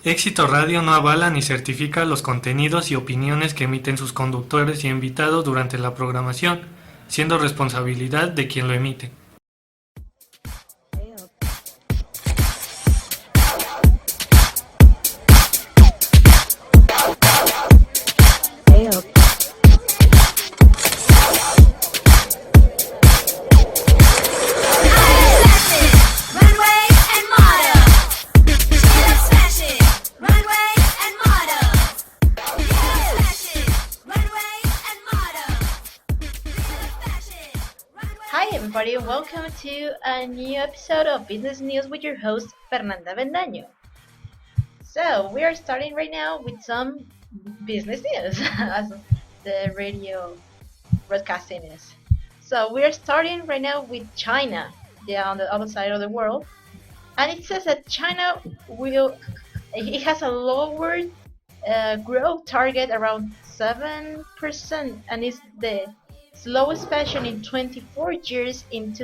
Éxito Radio no avala ni certifica los contenidos y opiniones que emiten sus conductores y invitados durante la programación, siendo responsabilidad de quien lo emite. Hi, everybody, and welcome to a new episode of Business News with your host, Fernanda Avendaño. So, we are starting right now with some business news, as the radio broadcasting is. So, we are starting right now with China, on the other side of the world, and it says that China it has a lowered growth target around 7%, and is the slowest expansion in 24 years in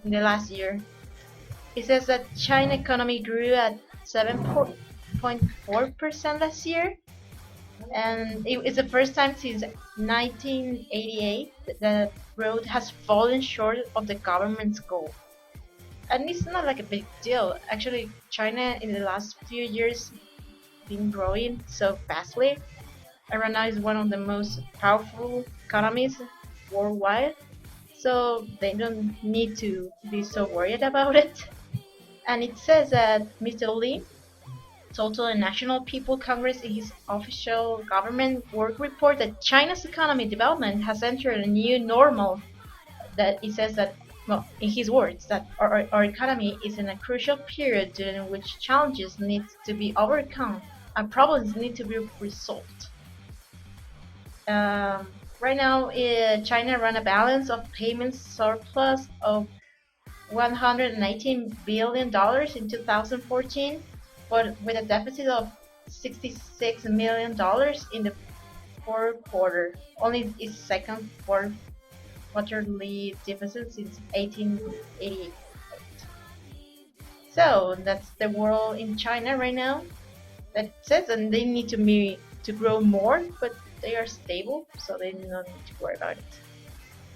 the last year. It says that China economy grew at 7.4% last year, and it's the first time since 1988 that growth has fallen short of the government's goal. And it's not like a big deal. Actually, China in the last few years been growing so fastly, and right now is one of the most powerful economies worldwide, so they don't need to be so worried about it. And it says that Mr. Li told to the National People Congress in his official government work report that China's economic development has entered a new normal. That it says that, well, in his words, that our economy is in a crucial period during which challenges need to be overcome and problems need to be resolved. Right now, China ran a balance of payments surplus of $119 billion in 2014, but with a deficit of $66 million in the fourth quarter, only its second quarterly deficit since 1888. So that's the world in China right now. That says, and they need to grow more, but they are stable, so they do not need to worry about it.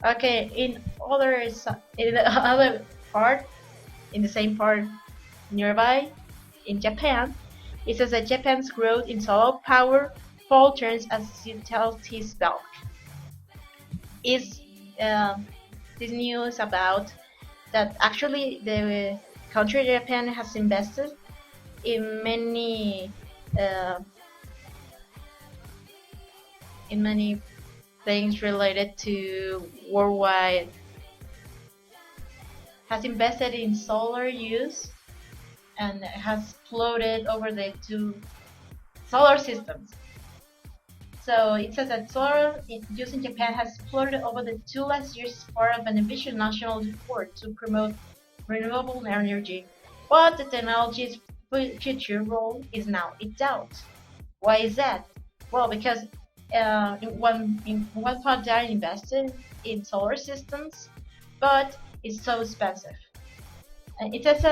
Okay, in the other part, in the same part nearby, in Japan, it says that Japan's growth in solar power falters as utilities bulk. Is this news about that actually the country Japan has invested in uh, many things related to worldwide, has invested in solar use and has floated over the two solar systems. So it says that solar use in Japan has floated over the two last years as part of an ambitious national effort to promote renewable energy. But the technology's future role is now in doubt. Why is that? Well, because in one part they are invested in solar systems, but it's so expensive. And it says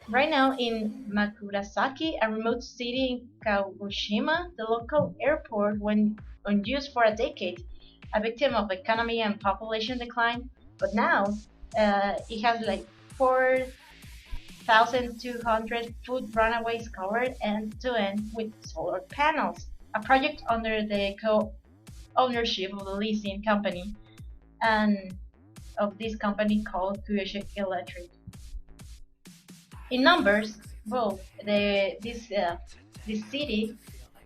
right now in Makurasaki, a remote city in Kagoshima, the local airport, when unused for a decade, a victim of economy and population decline, but now it has like 4,200 food runaways covered end to end with solar panels, a project under the co-ownership of the leasing company and of this company called Kyushu Electric. In numbers, well, this city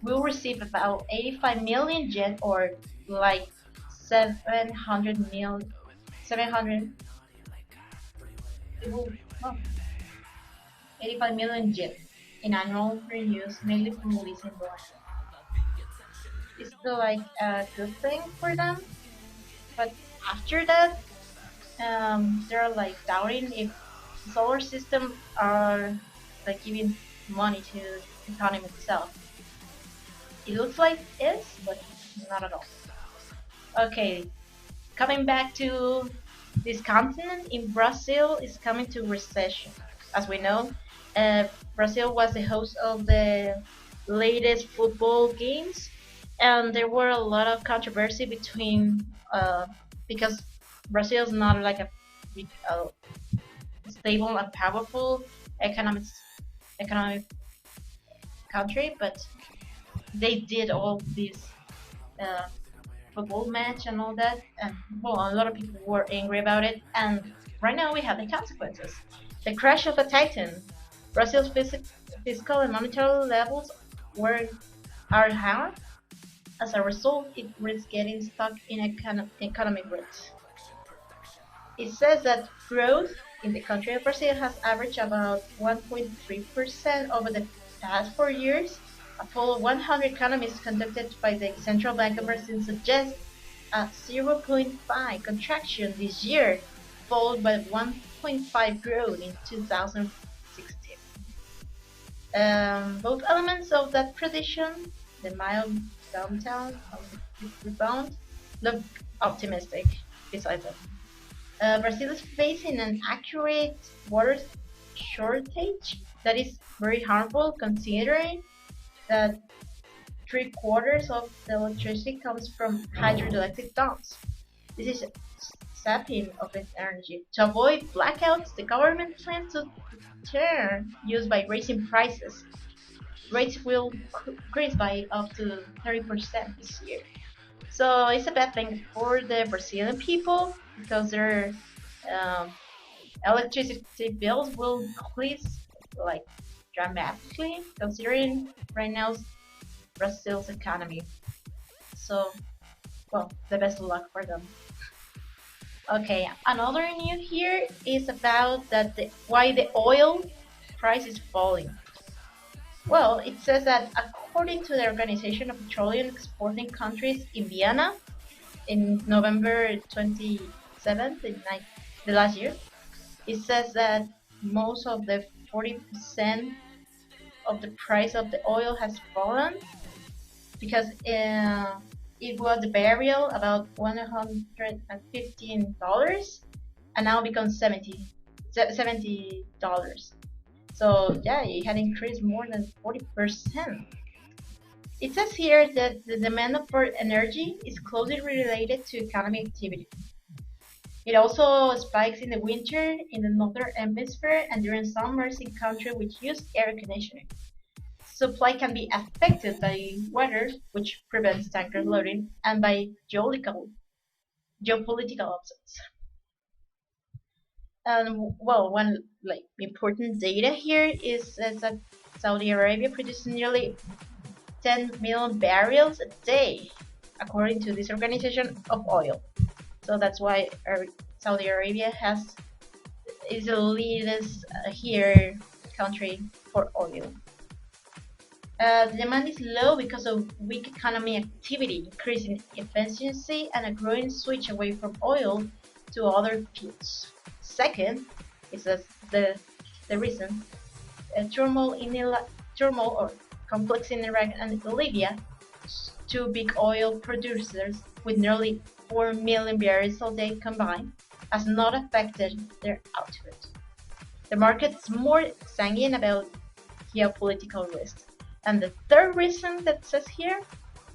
will receive about 85 million yen, or like 700, it will, oh, 85 million yen in annual revenues, mainly from leasing land. It's still like a good thing for them, but after that, they're like doubting if solar systems are like giving money to the economy itself. It looks like it is, but not at all. Okay, coming back to this continent, in Brazil is coming to recession, as we know, Brazil was the host of the latest football games, and there were a lot of controversy between because Brazil is not like a stable and powerful economic economic country, but they did all these uh, football match and all that, and well, a lot of people were angry about it. And right now we have the consequences: the crash of a titan. Brazil's fiscal and monetary levels were are high. As a result, it risks getting stuck in economic rut. It says that growth in the country of Brazil has averaged about 1.3% over the past 4 years. A poll of 100 economists conducted by the Central Bank of Brazil suggests a 0.5 contraction this year, followed by 1.5 growth in 2016. Both elements of that prediction, the mild downtown of the rebound, look optimistic. Besides that, Brazil is facing an accurate water shortage that is very harmful, considering that three-quarters of the electricity comes from hydroelectric dams. This is sapping of its energy. To avoid blackouts, the government plans to turn use by raising prices. Rates will increase by up to 30% this year. So it's a bad thing for the Brazilian people because their um, electricity bills will increase like dramatically, considering right now Brazil's economy. So, well, the best of luck for them. Okay, another news here is about why the oil price is falling. Well, it says that according to the Organization of Petroleum Exporting Countries in Vienna in November 27th, the last year, it says that most of the 40% of the price of the oil has fallen because it was the barrel about $115 and now becomes $70. So yeah, it had increased more than 40%. It says here that the demand for energy is closely related to economic activity. It also spikes in the winter in the northern hemisphere and during summers in countries which use air conditioning. Supply can be affected by weather, which prevents tanker loading, and by geopolitical upsets. And well, one like important data here is that Saudi Arabia produces nearly 10 million barrels a day, according to this organization, of oil. So that's why Saudi Arabia is the leadest here country for oil. The demand is low because of weak economy activity, increasing efficiency, and a growing switch away from oil to other fuels. Second, is that the reason turmoil or conflicts in Iraq and Libya, two big oil producers with nearly 4 million barrels a day combined, has not affected their output. The market is more sanguine about geopolitical risks. And the third reason that says here,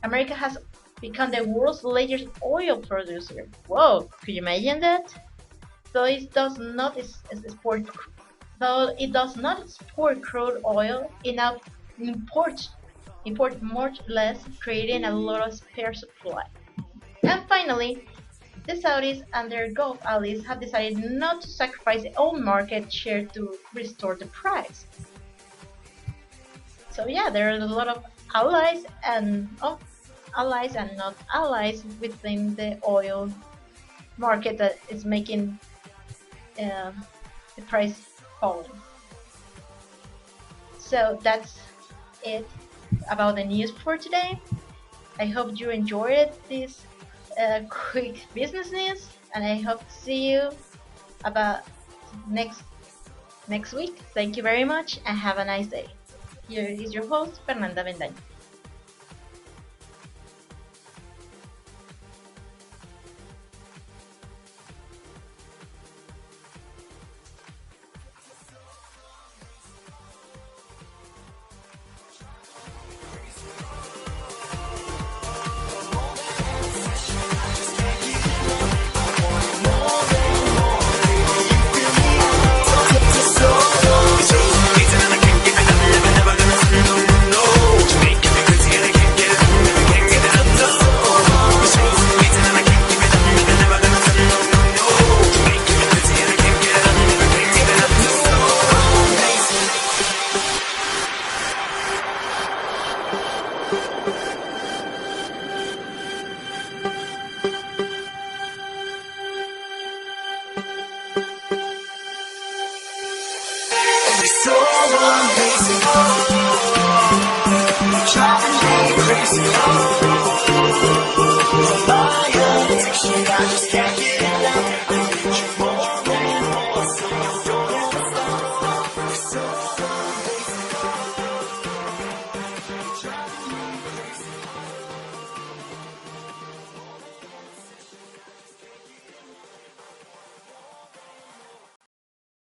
America has become the world's largest oil producer. Whoa, could you imagine that? Though it does not export, though it does not export crude oil, it now imports import much less, creating a lot of spare supply. And finally, the Saudis and their Gulf allies have decided not to sacrifice their own market share to restore the price. So yeah, there are a lot of allies and allies and not allies within the oil market that is making uh, the price fall. So that's it about the news for today. I hope you enjoyed this quick business news, and I hope to see you about next next week. Thank you very much, and have a nice day. Here is your host, Fernanda Avendaño. noticias.